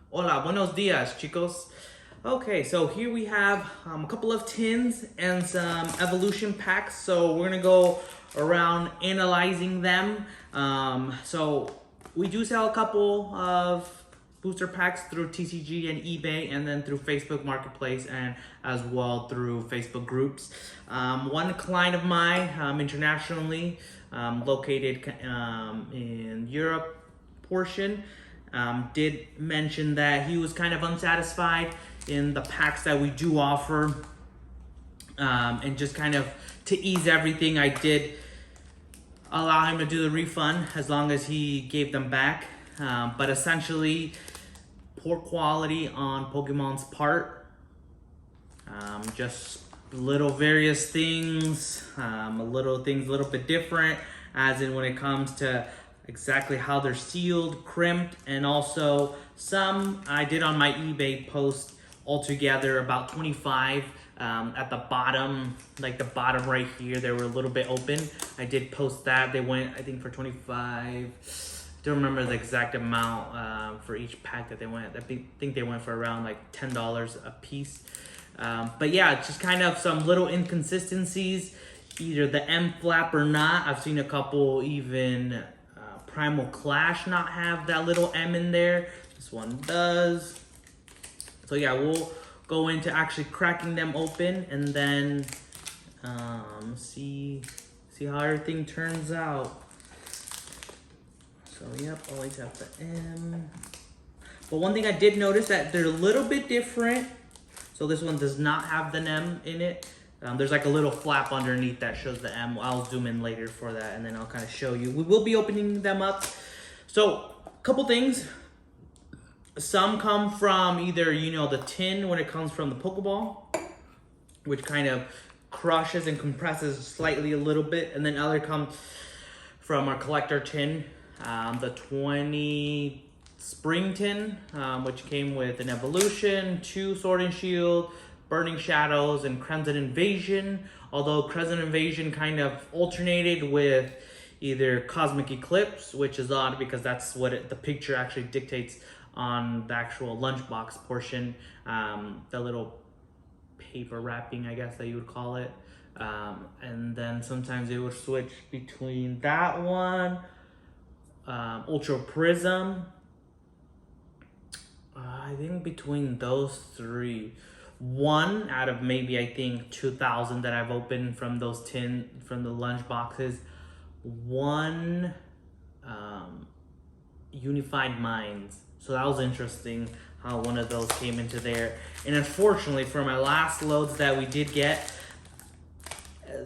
Hola, buenos dias, chicos. Okay, so here we have a couple of tins and some evolution packs. So we're gonna go around analyzing them. So we do sell a couple of booster packs through TCG and eBay, and then through Facebook Marketplace, and as well through Facebook groups. One client of mine, internationally, located in Europe portion, did mention that he was kind of unsatisfied in the packs that we do offer, and just kind of to ease everything, I did allow him to do the refund as long as he gave them back. But essentially, poor quality on Pokemon's part. Just little various things, a little bit different, as in when it comes to exactly how they're sealed, crimped, and also some I did on my eBay post altogether about 25. At the bottom, like the bottom right here, they were a little bit open. I did post that. They went, I think, for 25. Don't remember the exact amount for each pack that they went. I think they went for around like $10 a piece. But yeah, just kind of some little inconsistencies, either the M flap or not. I've seen a couple even Primal Clash not have that little M in there. This one does. So yeah, we'll go into actually cracking them open and then see how everything turns out. So yep, always have the M. But one thing I did notice that they're a little bit different. So this one does not have the M in it. There's like a little flap underneath that shows the M. I'll zoom in later for that, and then I'll kind of show you. We will be opening them up. So a couple things. Some come from either, the tin when it comes from the Pokeball, which kind of crushes and compresses slightly a little bit. And then other come from our collector tin, the 20 Spring tin, which came with an Evolution, 2 Sword and Shield, Burning Shadows, and Crimson Invasion. Although Crimson Invasion kind of alternated with either Cosmic Eclipse, which is odd because that's what the picture actually dictates on the actual lunchbox portion, the little paper wrapping, I guess that you would call it. And then sometimes it would switch between that one, Ultra Prism. I think between those three, one out of maybe I think 2,000 that I've opened from those from the lunch boxes, one Unified Minds. So that was interesting how one of those came into there. And unfortunately, for my last loads that we did get,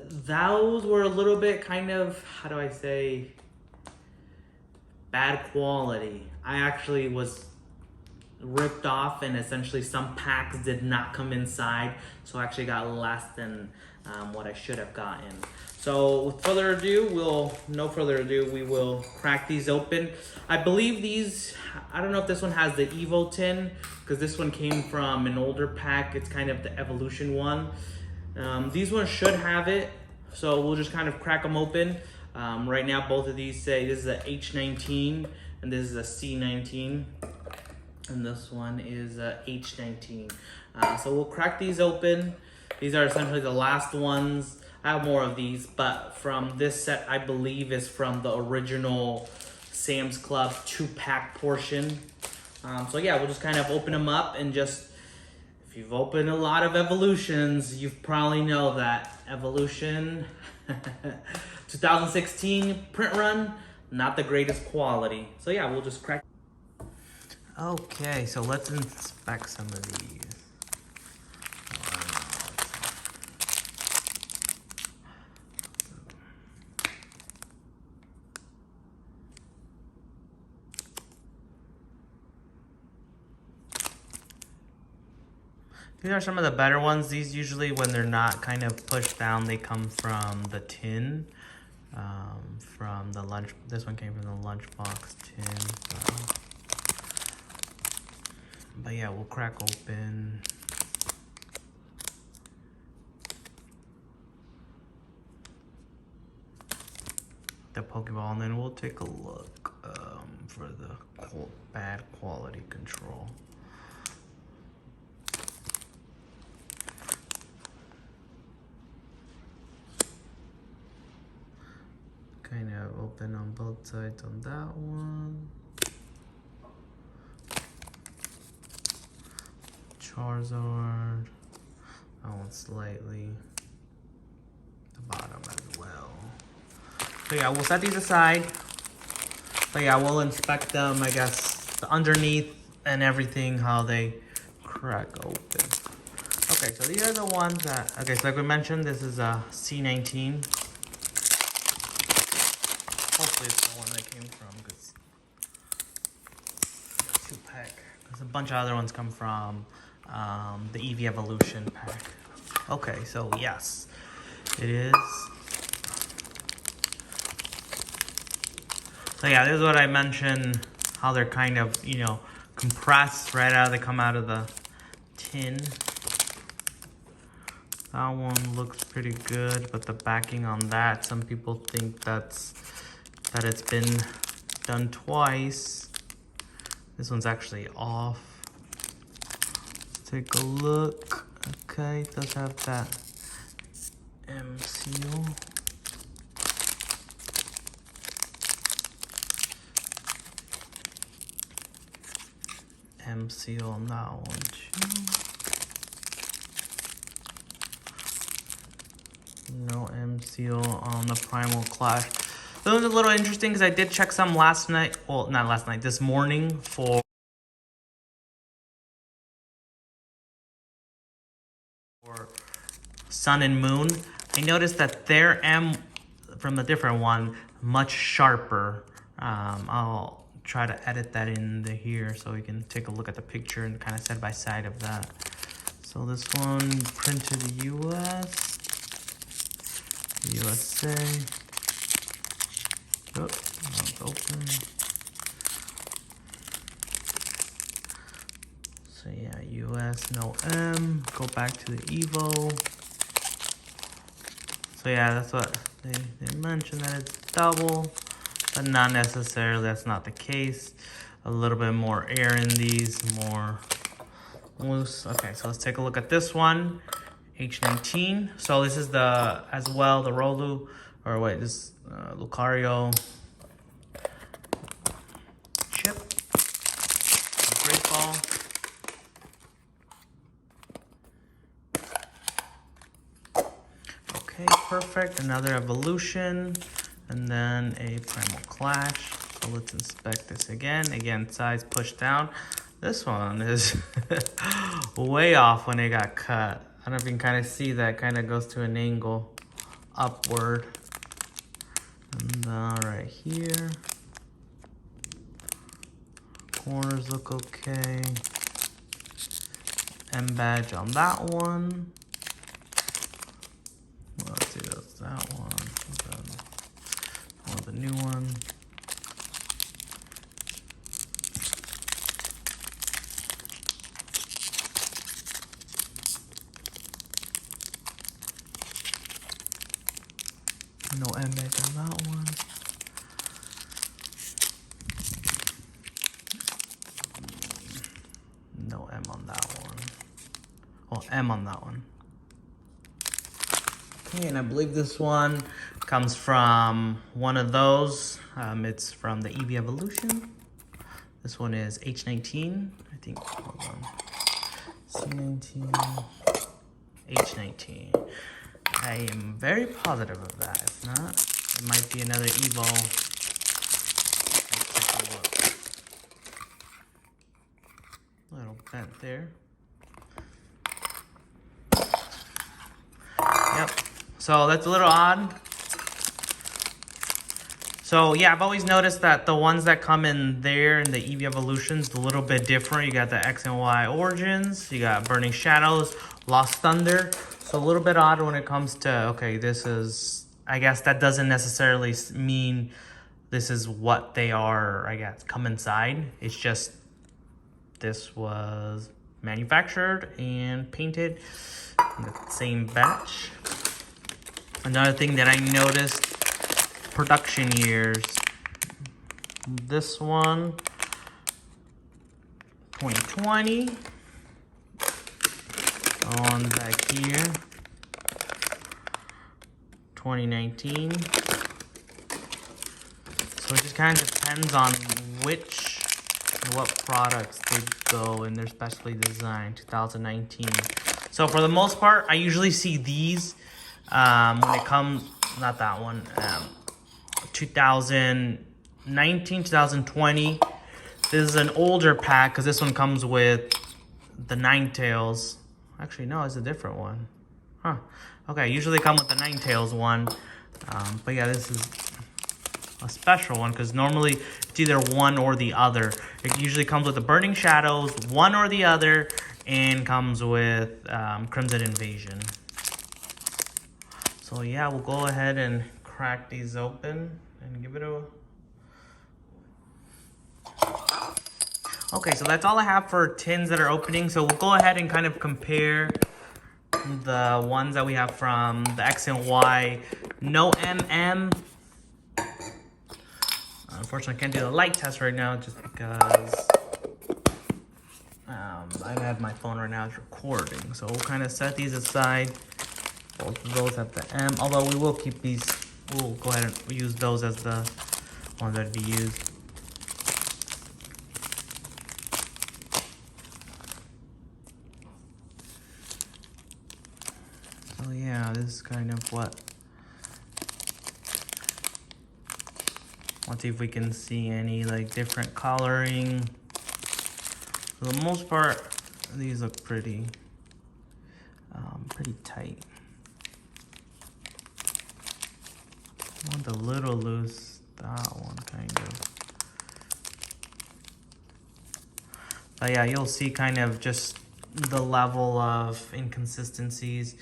those were a little bit kind of, how do I say, bad quality. I actually was ripped off, and essentially some packs did not come inside, so I actually got less than what I should have gotten. So with no further ado, we will crack these open. I believe these, I don't know if this one has the EVO tin, because this one came from an older pack. It's kind of the Evolution one. These ones should have it, so we'll just kind of crack them open. Right now, both of these say this is a H19 and this is a C19. And this one is H19. So we'll crack these open. These are essentially the last ones. I have more of these, but from this set, I believe is from the original Sam's Club 2-pack portion. So yeah, we'll just kind of open them up, and just, if you've opened a lot of Evolutions, you probably know that Evolution 2016 print run, not the greatest quality. So yeah, we'll just crack. Okay, so let's inspect some of these. These are some of the better ones. These usually, when they're not kind of pushed down, they come from the tin. From the lunch. This one came from the lunchbox tin. So. But yeah, we'll crack open. The Pokeball, and then we'll take a look for the bad quality control. sides on that one. Charizard. That one slightly. The bottom as well. So yeah, we'll set these aside. But yeah, we'll inspect them, I guess, the underneath and everything, how they crack open. Okay, so these are the ones that, okay, so like we mentioned, this is a C19. Hopefully it's the one that came from, because it's 2-pack. Because a bunch of other ones come from the EV Evolution pack. Okay, so yes, it is. So yeah, this is what I mentioned, how they're kind of, you know, compressed right out, they come out of the tin. That one looks pretty good, but the backing on that, some people think that it's been done twice. This one's actually off. Let's take a look. Okay, it does have that M seal. M seal on that one too. No M seal on the Primal Clash. That was a little interesting because I did check some last night. Well, not last night, this morning for Sun and Moon. I noticed that their M from the different one, much sharper. I'll try to edit that in here so we can take a look at the picture and kind of side by side of that. So this one printed US. USA. Oh, it's open. So yeah, US, no M. Go back to the EVO. So yeah, that's what they mentioned, that it's double, but not necessarily, that's not the case. A little bit more air in these, more loose. Okay, so let's take a look at this one. H19. So this is the, as well, the Rolu, or wait, this Lucario chip. Great ball. Okay, perfect. Another evolution, and then a Primal Clash. So let's inspect this again. Again, size pushed down. This one is way off when it got cut. I don't know if you can kind of see that, kind of goes to an angle upward. And right here. Corners look okay. M badge on that one. Let's see, that's that one. The new one. No M badge on that one. No M on that one. Well, M on that one. Okay, and I believe this one comes from one of those. It's from the EV Evolution. This one is H19. I think, hold on. C19, H19. I am very positive of that. If not, it might be another EVO. Let's take a look. A little bent there. Yep. So that's a little odd. So yeah, I've always noticed that the ones that come in there in the EV Evolutions, a little bit different. You got the X and Y Origins, you got Burning Shadows, Lost Thunder. So a little bit odd when it comes to, okay, this is, I guess that doesn't necessarily mean this is what they are, I guess, come inside. It's just, this was manufactured and painted in the same batch. Another thing that I noticed, production years. This one, 2020. On back here, 2019. So it just kind of depends on which and what products they go in. They're specially designed, 2019. So for the most part, I usually see these when it comes, not that one, 2019, 2020. This is an older pack because this one comes with the Nine Tails. Actually, no, it's a different one. Huh. Okay, usually come with the Nine Tails one. But yeah, this is a special one because normally it's either one or the other. It usually comes with the Burning Shadows, one or the other, and comes with Crimson Invasion. So yeah, we'll go ahead and crack these open and give it a... Okay, so that's all I have for tins that are opening. So we'll go ahead and kind of compare the ones that we have from the X and Y. No MM. Unfortunately, I can't do the light test right now just because I have my phone right now is recording. So we'll kind of set these aside. Both of those have the M, although we will keep these. We'll go ahead and use those as the ones that would be used. So yeah, this is kind of what. Let's see if we can see any like different coloring. For the most part, these look pretty tight. One's a little loose, that one kind of. But yeah, you'll see kind of just the level of inconsistencies.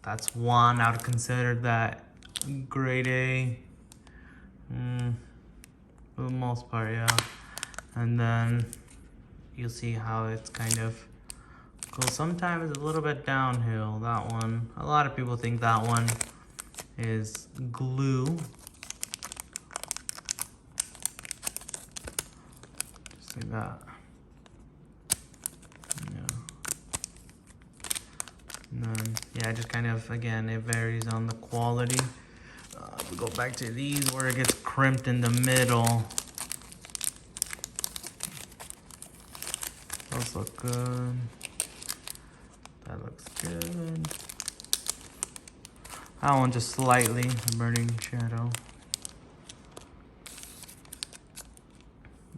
That's one. I would consider that grade A. For the most part, yeah. And then you'll see how it's kind of goes. Sometimes it's a little bit downhill. That one, a lot of people think that one is glue. Just like that. Yeah. And then, yeah, just kind of, again, it varies on the quality. We go back to these where it gets crimped in the middle. Those look good. That looks good. That one just slightly, the Burning Shadow.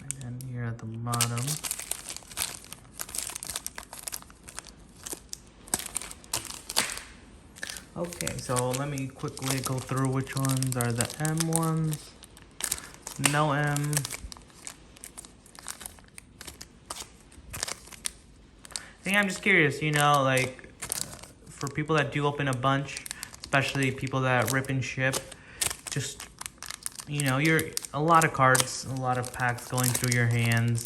And then here at the bottom. Okay, so let me quickly go through which ones are the M ones. No M. I think I'm just curious, you know, like for people that do open a bunch, especially people that rip and ship, just, you know, you're a lot of cards, a lot of packs going through your hands.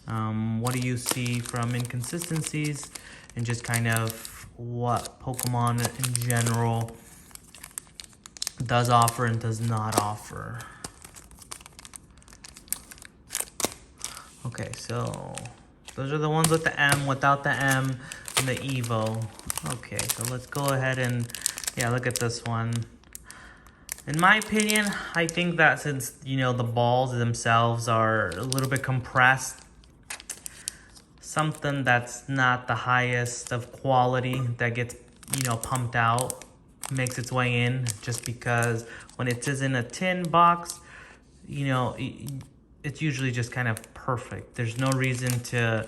What do you see from inconsistencies and just kind of what Pokemon in general does offer and does not offer. Okay, so those are the ones with the M, without the M, and the EVO. Okay, so let's go ahead and, yeah, look at this one. In my opinion, I think that since, you know, the balls themselves are a little bit compressed, something that's not the highest of quality that gets, you know, pumped out makes its way in, just because when it is in a tin box, you know, it's usually just kind of perfect. There's no reason to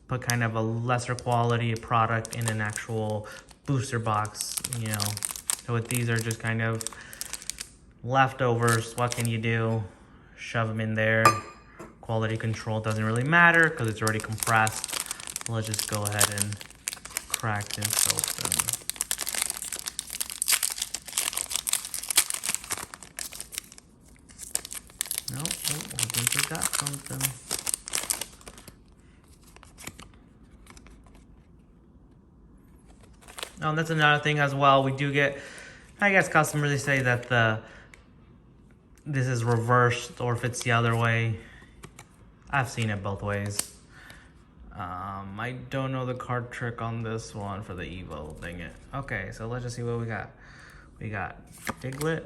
put kind of a lesser quality product in an actual booster box, you know. So with these are just kind of leftovers. What can you do? Shove them in there. Quality control doesn't really matter because it's already compressed. Let's just go ahead and crack this open. Nope, I think we got something. Oh, and that's another thing as well. We do get, I guess customers, they say that this is reversed, or if it's the other way. I've seen it both ways. I don't know the card trick on this one for the EVO, dang it. Okay, so let's just see what we got. We got Diglett,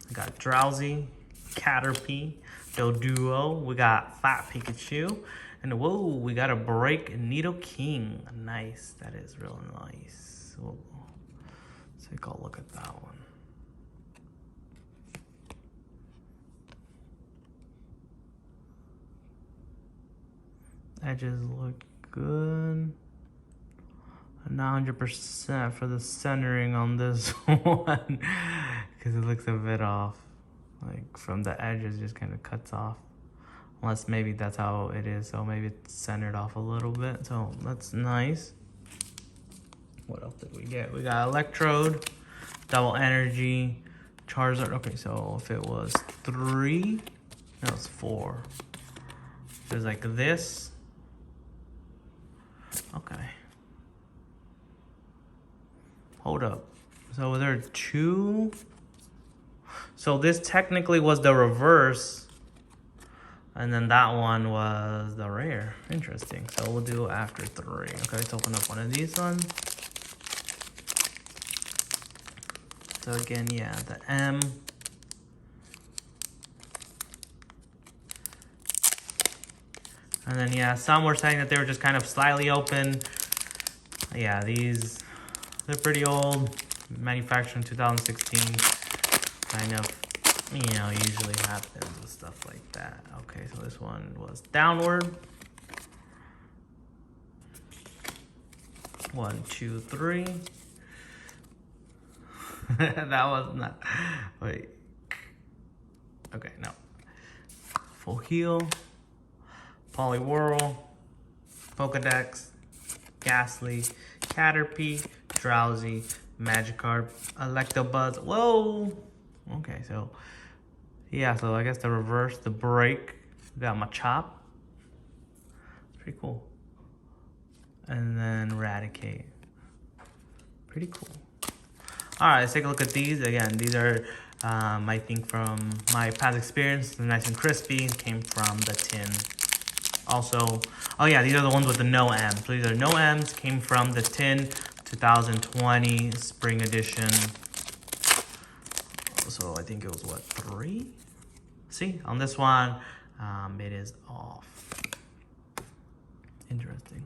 we got Drowsy, Caterpie, Doduo. We got Fat Pikachu. And whoa, we got a break Nido King. Nice. That is real nice. Whoa. Let's take a look at that one. Edges look good. Not 100% for the centering on this one because it looks a bit off. Like from the edges, just kind of cuts off. Unless maybe that's how it is, so maybe it's centered off a little bit. So that's nice. What else did we get? We got Electrode, Double Energy, Charizard. Okay, so if it was 3, no, it's 4. It was like this. Okay. Hold up. So was there 2? So this technically was the reverse. And then that one was the rare. Interesting. So we'll do after 3. Okay, let's open up one of these ones. So again, yeah, the M. And then, yeah, some were saying that they were just kind of slightly open. Yeah, these, they're pretty old. Manufactured in 2016. Kind of, you know, usually happens with stuff like that. Okay, so this one was downward. 1, 2, 3. That was not, wait. Okay, no. Full heal. Poliwhirl. Pokedex. Ghastly. Caterpie. Drowsy. Magikarp. Electabuzz. Whoa! Okay, so yeah, so I guess the reverse, the break, got my chop. Pretty cool. And then Eradicate. Pretty cool. All right, let's take a look at these. Again, these are, I think from my past experience, they're nice and crispy, came from the tin. Also, oh yeah, these are the ones with the no M's. So these are no M's, came from the tin, 2020 spring edition. So I think it was what, 3? See, on this one, it is off. Interesting.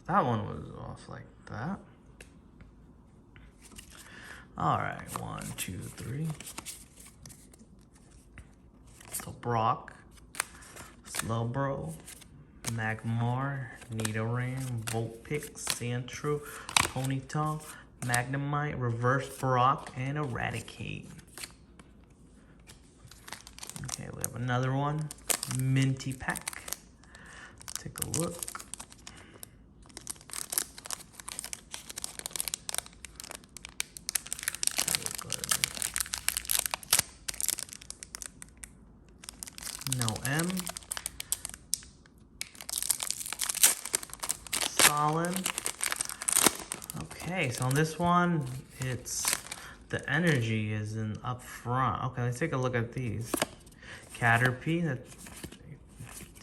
That one was off like that. All right, 1, 2, 3. So Brock, Slowbro, Magmar, Nidoran, Vulpix, Sandshrew, Ponyta, Magnemite, Reverse Brock, and Eradicate. Okay, we have another one, Minty Pack. Take a look. No M. Solid. Okay, so on this one, it's the energy is in up front. Okay, let's take a look at these. Caterpie, that's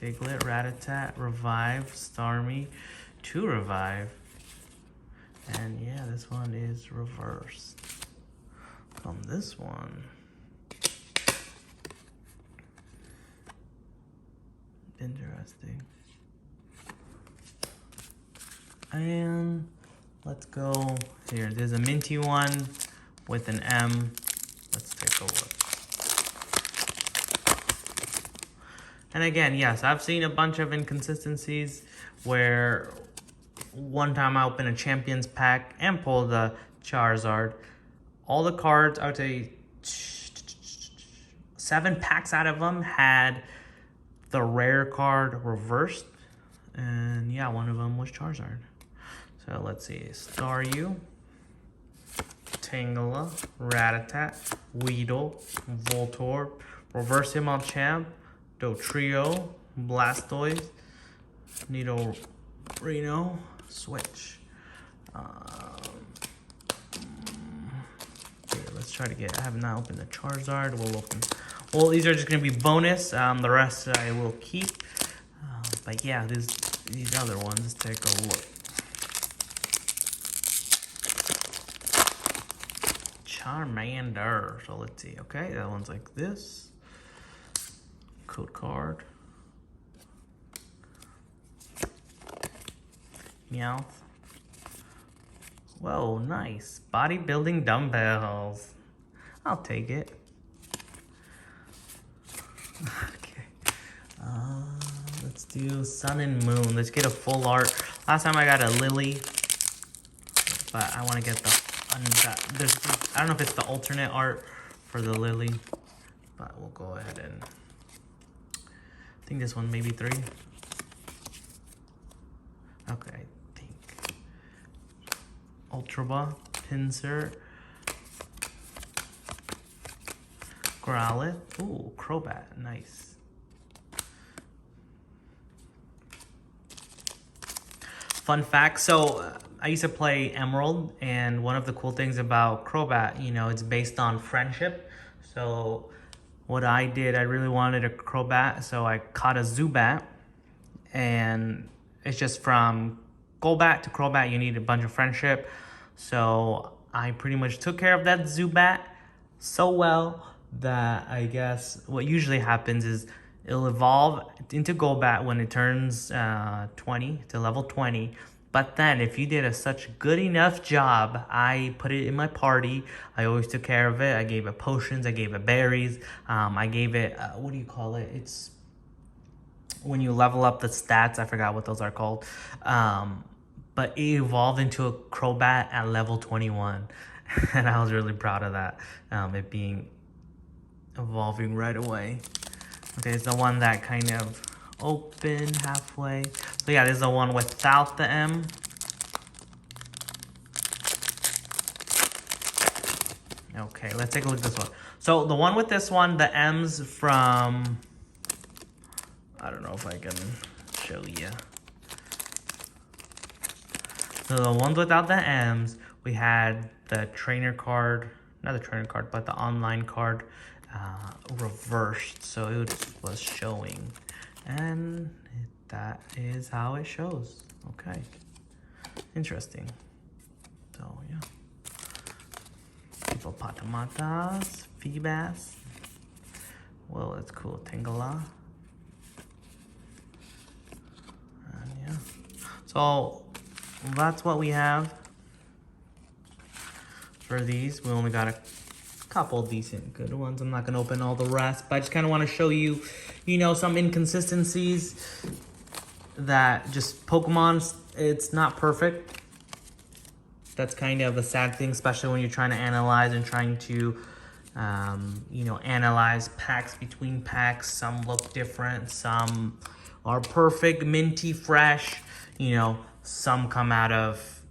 Diglett, Rattata, Revive, Starmie, 2 Revive. And yeah, this one is reversed. On this one, interesting. And let's go here. There's a minty one with an M. Let's take a look. And again, yes, I've seen a bunch of inconsistencies where one time I opened a Champions pack and pulled the Charizard. All the cards, I would say 7 packs out of them had the rare card reversed. And yeah, one of them was Charizard. So let's see, Staryu, Tangela, Rattata, Weedle, Voltorb, Reverse Himmalchamp, Dotrio, Blastoise, Nidorino, Switch. Okay, let's try to get, I have not opened the Charizard. We'll open, well, these are just going to be bonus. The rest I will keep. But yeah, these other ones, let's take a look. Charmander. So let's see. Okay, that one's like this. Code card. Meowth. Whoa, nice. Bodybuilding dumbbells. I'll take it. Okay. Let's do Sun and Moon. Let's get a full art. Last time I got a Lily, but I want to get the. I don't know if it's the alternate art for the Lily, but we'll go ahead and. I think this one maybe 3. Okay, I think. Ultraba, Pinsir, Growlithe. Ooh, Crobat, nice. Fun fact, so I used to play Emerald, and one of the cool things about Crobat, you know, it's based on friendship. So what I did, I really wanted a Crobat, so I caught a Zubat, and it's just from Golbat to Crobat, you need a bunch of friendship. So I pretty much took care of that Zubat so well that I guess what usually happens is it'll evolve into Golbat when it turns 20 to level 20. But then if you did such good enough job, I put it in my party. I always took care of it. I gave it potions. I gave it berries. I gave it, what do you call it? It's when you level up the stats. I forgot what those are called. But it evolved into a Crobat at level 21. And I was really proud of that. It being evolving right away. Okay, it's the one that kind of opened halfway. So yeah, this is the one without the M. Okay, let's take a look at this one. So the one with this one, the M's from, I don't know if I can show you. So the ones without the M's, we had the trainer card, not the trainer card, but the online card reversed. So it was showing. And that is how it shows. Okay. Interesting. So, yeah. Hippopotamus, Feebas. Well, that's cool. Tangela. And yeah. So, that's what we have for these. We only got a couple decent good ones. I'm not going to open all the rest, but I just kind of want to show you, you know, some inconsistencies that just Pokemon, it's not perfect. That's kind of a sad thing, especially when you're trying to analyze and trying to, you know, analyze packs between packs. Some look different. Some are perfect, minty, fresh. You know, some come out of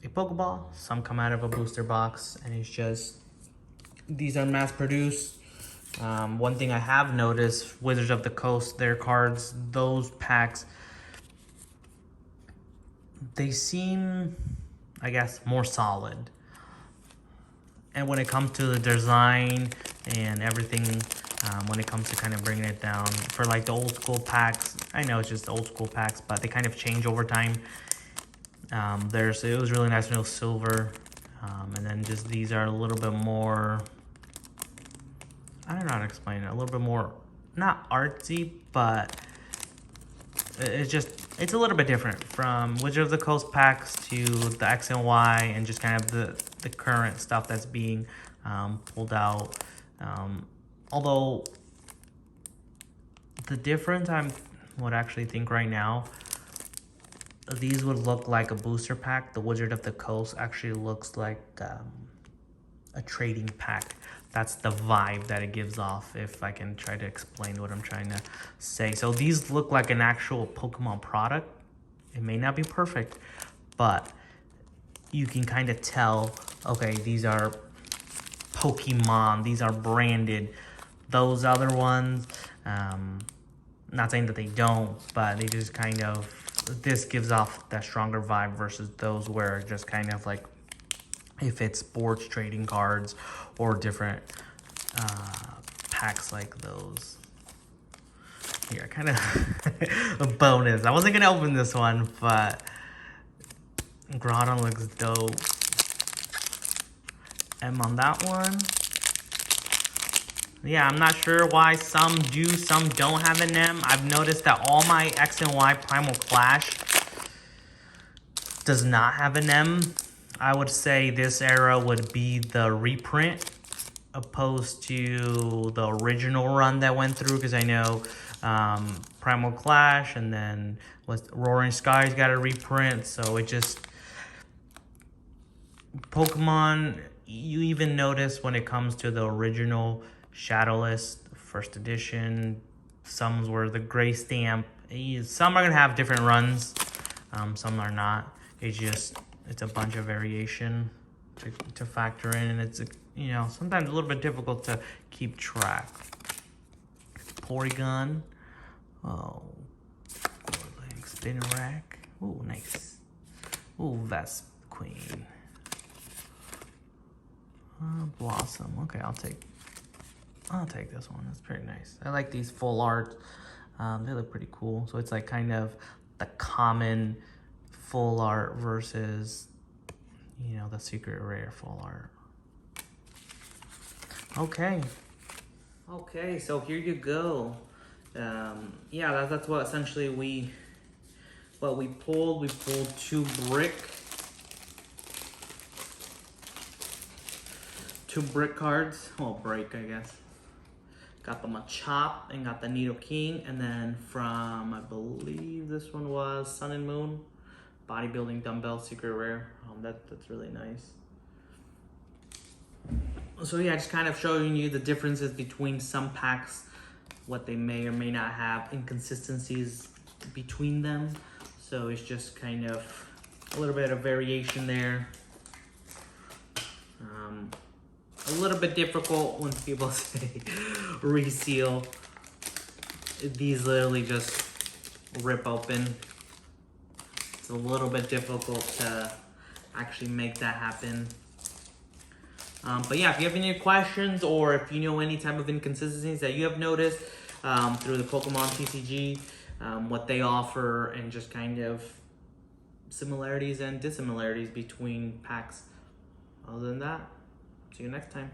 a Pokeball. Some come out of a booster box. And it's just, these are mass produced. One thing I have noticed, Wizards of the Coast, their cards, those packs, they seem, I guess, more solid. And when it comes to the design and everything, when it comes to kind of bringing it down, for like the old school packs, I know it's just old school packs, but they kind of change over time. It was really nice when it was silver. And then just these are a little bit more, I don't know how to explain it, a little bit more, not artsy, but it's a little bit different from Wizard of the Coast packs to the X and Y and just kind of the current stuff that's being pulled out. Although the difference I would actually think right now, these would look like a booster pack. The Wizard of the Coast actually looks like a trading pack. That's the vibe that it gives off, if I can try to explain what I'm trying to say. So these look like an actual Pokemon product. It may not be perfect, but you can kind of tell, okay, these are Pokemon. These are branded. Those other ones, not saying that they don't, but they just kind of, this gives off that stronger vibe versus those where it's just kind of like, if it's sports trading cards or different packs like those. Here, kind of a bonus. I wasn't gonna open this one, but Groudon looks dope. M on that one. Yeah, I'm not sure why some do, some don't have an M. I've noticed that all my X and Y Primal Clash does not have an M. I would say this era would be the reprint opposed to the original run that went through, because I know Primal Clash and then Roaring Skies got a reprint, so it just... Pokemon, you even notice when it comes to the original Shadowless first edition, some were the gray stamp. Some are gonna have different runs, some are not. It's a bunch of variation to factor in, and it's sometimes a little bit difficult to keep track. Porygon, oh, Spin Rack, ooh, nice. Ooh, Vesp Queen. Blossom. Okay, I'll take this one. That's pretty nice. I like these full art. They look pretty cool. So it's like kind of the common full art versus the secret rare full art. Okay, so here you go. Yeah, that's what essentially we pulled. We pulled 2 brick cards. Well, break, I guess. Got the Machop and got the Nidoking, and then from, I believe this one was Sun and Moon, Bodybuilding Dumbbell Secret Rare. That's really nice. So yeah, just kind of showing you the differences between some packs, what they may or may not have, inconsistencies between them. So it's just kind of a little bit of variation there. A little bit difficult when people say reseal. These literally just rip open. It's a little bit difficult to actually make that happen. But yeah, if you have any questions or if you know any type of inconsistencies that you have noticed through the Pokemon TCG, what they offer, and just kind of similarities and dissimilarities between packs. Other than that, see you next time.